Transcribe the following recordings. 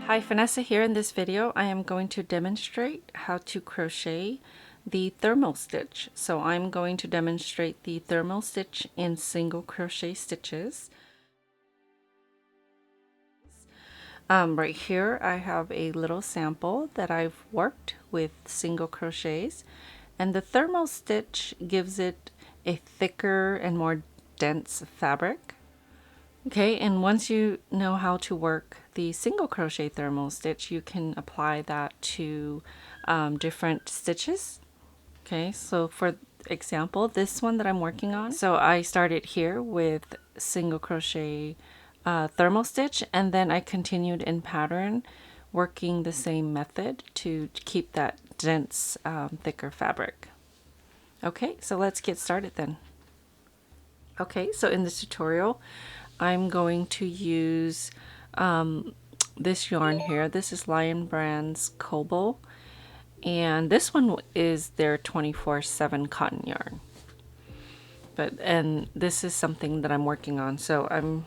Hi, Vanessa here. In this video I am going to demonstrate how to crochet the thermal stitch. So I'm going to demonstrate the thermal stitch in single crochet stitches. Right here I have a little sample that I've worked with single crochets, and the thermal stitch gives it a thicker and more dense fabric. Okay, and once you know how to work the single crochet thermal stitch, you can apply that to different stitches. Okay, so for example, this one that I'm working on, so I started here with single crochet thermal stitch, and then I continued in pattern working the same method to keep that dense, thicker fabric. Okay, so let's get started then. Okay, so in this tutorial, I'm going to use this yarn here. This is Lion Brand's Kobo, and this one is their 24/7 cotton yarn. And this is something that I'm working on, so I'm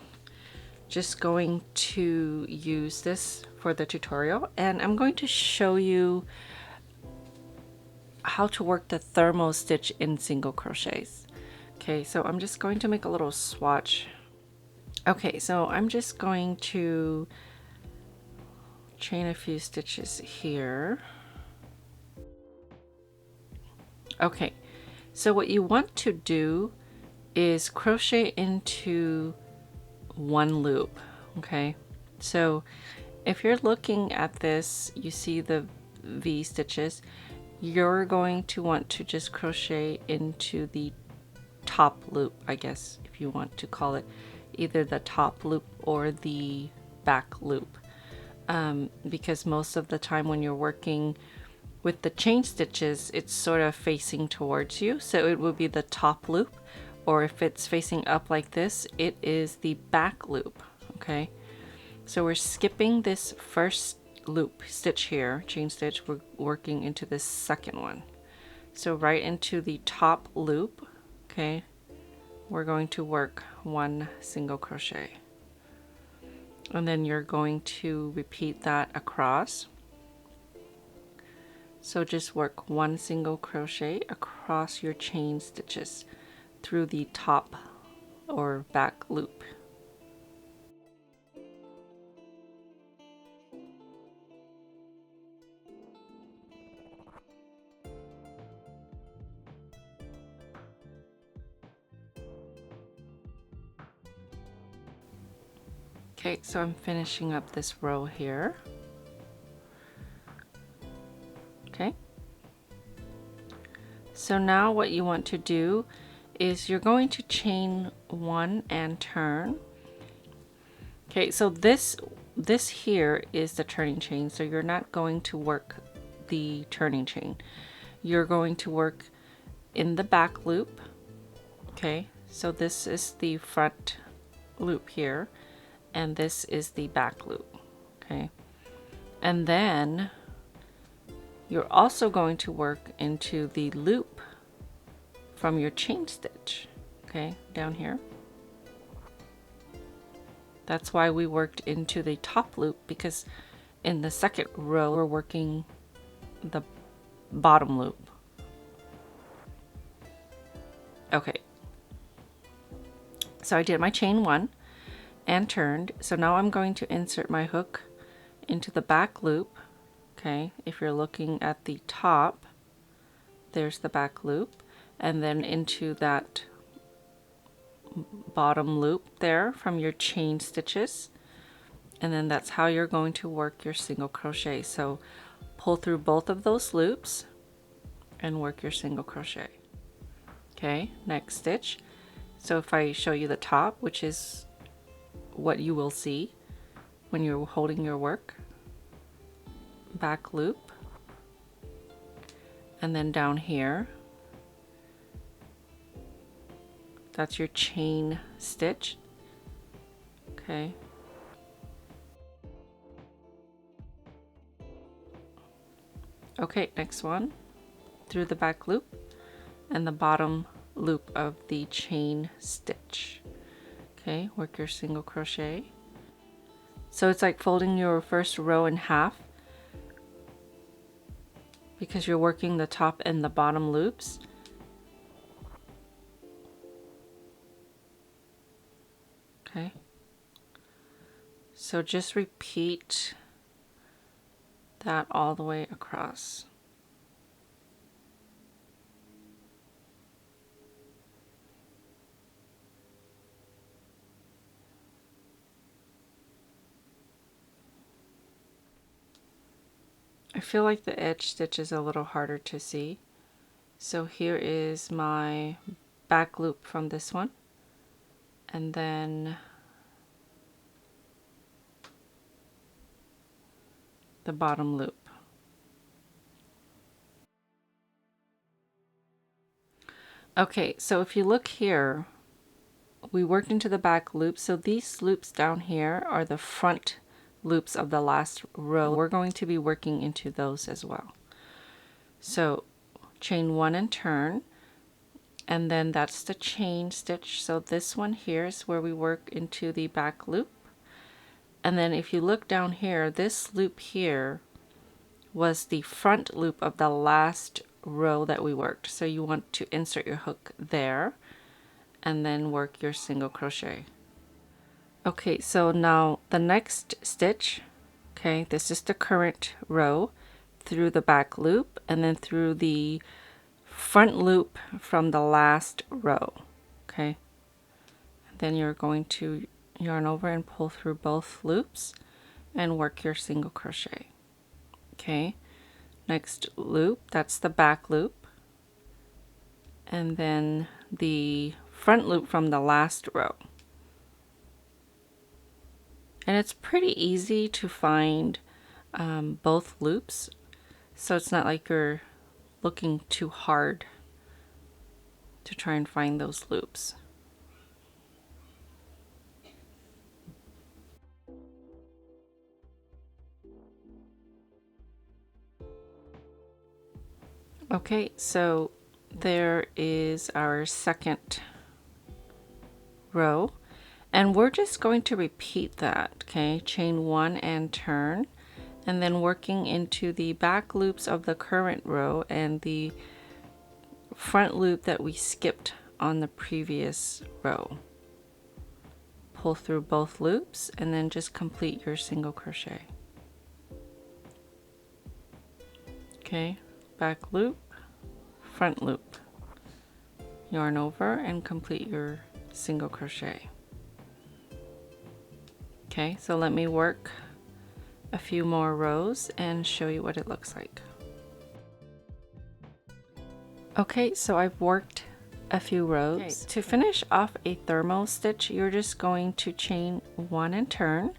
just going to use this for the tutorial, and I'm going to show you how to work the thermal stitch in single crochets. Okay, so I'm just going to make a little swatch. Okay, so I'm just going to chain a few stitches here. Okay, so what you want to do is crochet into one loop. Okay, so if you're looking at this, you see the V stitches, you're going to want to just crochet into the top loop, I guess, if you want to call it either the top loop or the back loop, because most of the time when you're working with the chain stitches, it's sort of facing towards you, so it will be the top loop, or if it's facing up like this, it is the back loop. Okay, so we're skipping this first loop stitch here, chain stitch, we're working into this second one, so right into the top loop. Okay, we're going to work one single crochet, and then you're going to repeat that across. So just work one single crochet across your chain stitches through the top or back loop. Okay, so I'm finishing up this row here. Okay, so now what you want to do is you're going to chain one and turn. Okay, so this here is the turning chain, so you're not going to work the turning chain. You're going to work in the back loop. Okay, so this is the front loop here, and this is the back loop. Okay, and then you're also going to work into the loop from your chain stitch. Okay, down here. That's why we worked into the top loop, because in the second row we're working the bottom loop. Okay, so I did my chain one and turned, so now I'm going to insert my hook into the back loop. Okay, if you're looking at the top, there's the back loop, and then into that bottom loop there from your chain stitches, and then that's how you're going to work your single crochet. So pull through both of those loops and work your single crochet. Okay, next stitch. So if I show you the top, which is what you will see when you're holding your work, back loop, and then down here, that's your chain stitch. Okay, okay, next one, through the back loop and the bottom loop of the chain stitch. Okay, work your single crochet. So it's like folding your first row in half because you're working the top and the bottom loops. Okay. So just repeat that all the way across. I feel like the edge stitch is a little harder to see. So here is my back loop from this one, and then the bottom loop. Okay, so if you look here, we worked into the back loop. So these loops down here are the front loops of the last row. We're going to be working into those as well. So chain 1 and turn, and then that's the chain stitch. So this one here is where we work into the back loop. And then if you look down here, this loop here was the front loop of the last row that we worked. So you want to insert your hook there and then work your single crochet. Okay, so now the next stitch, okay, this is the current row, through the back loop and then through the front loop from the last row. Okay, and then you're going to yarn over and pull through both loops and work your single crochet. Okay, next loop, that's the back loop, and then the front loop from the last row. And it's pretty easy to find both loops, so it's not like you're looking too hard to try and find those loops. Okay, so there is our second row, and we're just going to repeat that. Okay, chain 1 and turn, and then working into the back loops of the current row and the front loop that we skipped on the previous row. Pull through both loops and then just complete your single crochet. Okay, back loop, front loop, yarn over and complete your single crochet. Okay, so let me work a few more rows and show you what it looks like. Okay, so I've worked a few rows. Okay. To finish off a thermal stitch, you're just going to chain 1 and turn,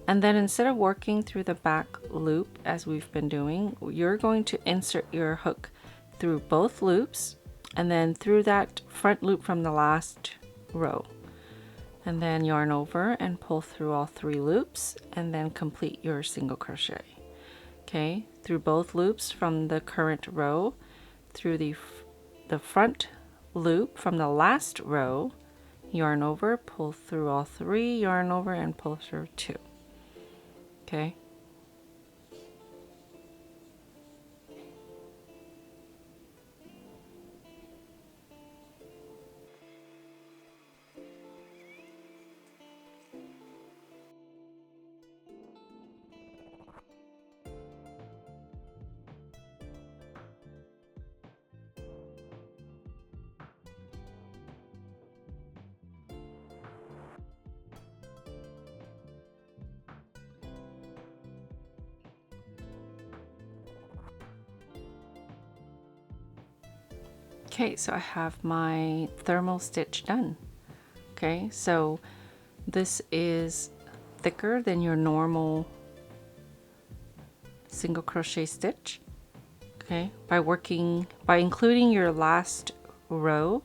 and then instead of working through the back loop as we've been doing, you're going to insert your hook through both loops and then through that front loop from the last row, and then yarn over and pull through all 3 loops and then complete your single crochet. Okay, through both loops from the current row, through the front loop from the last row, yarn over, pull through all 3, yarn over and pull through 2. Okay, okay, so I have my thermal stitch done. Okay, so this is thicker than your normal single crochet stitch. Okay, by including your last row,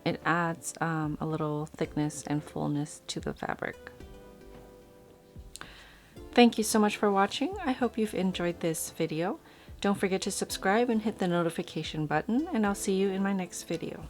it adds a little thickness and fullness to the fabric. Thank you so much for watching. I hope you've enjoyed this video. Don't forget to subscribe and hit the notification button, and I'll see you in my next video.